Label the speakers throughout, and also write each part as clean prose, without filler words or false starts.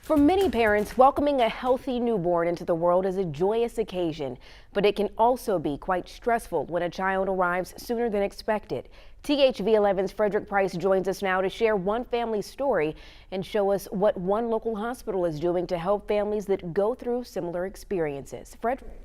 Speaker 1: For many parents, welcoming a healthy newborn into the world is a joyous occasion, but it can also be quite stressful when a child arrives sooner than expected. THV 11's Frederick Price joins us now to share one family's story and show us what one local hospital is doing to help families that go through similar experiences. Frederick.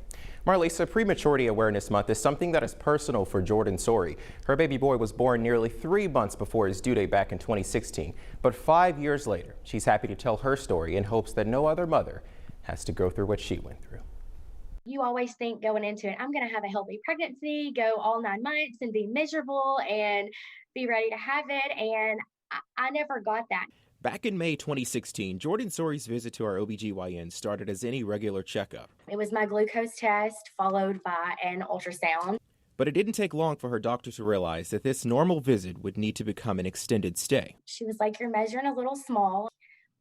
Speaker 2: Marlisa, Prematurity Awareness Month is something that is personal for Jordan Sori. Her baby boy was born nearly 3 months before his due date back in 2016. But 5 years later, she's happy to tell her story in hopes that no other mother has to go through what she went through.
Speaker 3: You always think going into it, I'm going to have a healthy pregnancy, go all 9 months and be miserable and be ready to have it. And I never got that.
Speaker 4: Back in May 2016, Jordan Sori's visit to our OBGYN started as any regular checkup.
Speaker 3: It was my glucose test followed by an ultrasound.
Speaker 4: But it didn't take long for her doctor to realize that this normal visit would need to become an extended stay.
Speaker 3: She was like, "You're measuring a little small.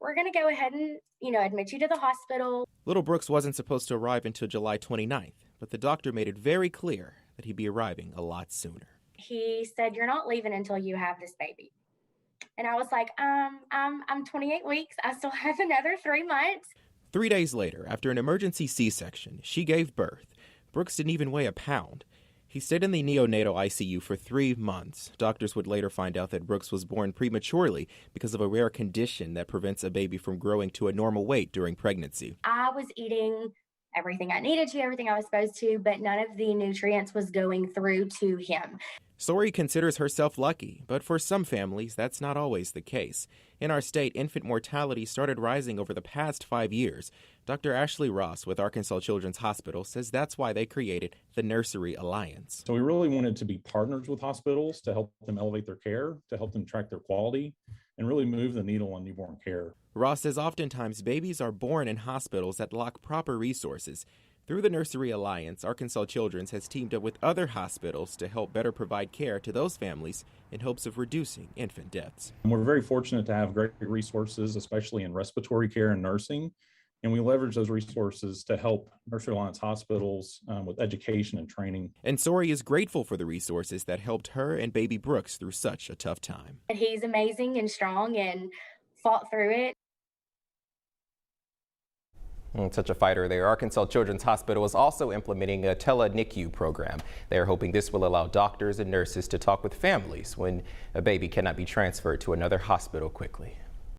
Speaker 3: We're going to go ahead and, admit you to the hospital."
Speaker 4: Little Brooks wasn't supposed to arrive until July 29th, but the doctor made it very clear that he'd be arriving a lot sooner.
Speaker 3: He said, "You're not leaving until you have this baby." And I was like, I'm 28 weeks. I still have another 3 months.
Speaker 4: 3 days later, after an emergency C-section, she gave birth. Brooks didn't even weigh a pound. He stayed in the neonatal ICU for 3 months. Doctors would later find out that Brooks was born prematurely because of a rare condition that prevents a baby from growing to a normal weight during pregnancy.
Speaker 3: I was eating everything I needed to, everything I was supposed to, but none of the nutrients was going through to him.
Speaker 4: Sori considers herself lucky, but for some families, that's not always the case. In our state, infant mortality started rising over the past 5 years. Dr. Ashley Ross with Arkansas Children's Hospital says that's why they created the Nursery Alliance.
Speaker 5: So we really wanted to be partners with hospitals to help them elevate their care, to help them track their quality, and really move the needle on newborn care.
Speaker 4: Ross says oftentimes babies are born in hospitals that lack proper resources. Through the Nursery Alliance, Arkansas Children's has teamed up with other hospitals to help better provide care to those families in hopes of reducing infant deaths.
Speaker 5: And we're very fortunate to have great resources, especially in respiratory care and nursing. And we leverage those resources to help Nursery Alliance hospitals with education and training.
Speaker 4: And Sori is grateful for the resources that helped her and baby Brooks through such a tough time.
Speaker 3: He's amazing and strong and fought through it.
Speaker 2: Such a fighter there. Arkansas Children's Hospital is also implementing a tele-NICU program. They are hoping this will allow doctors and nurses to talk with families when a baby cannot be transferred to another hospital quickly.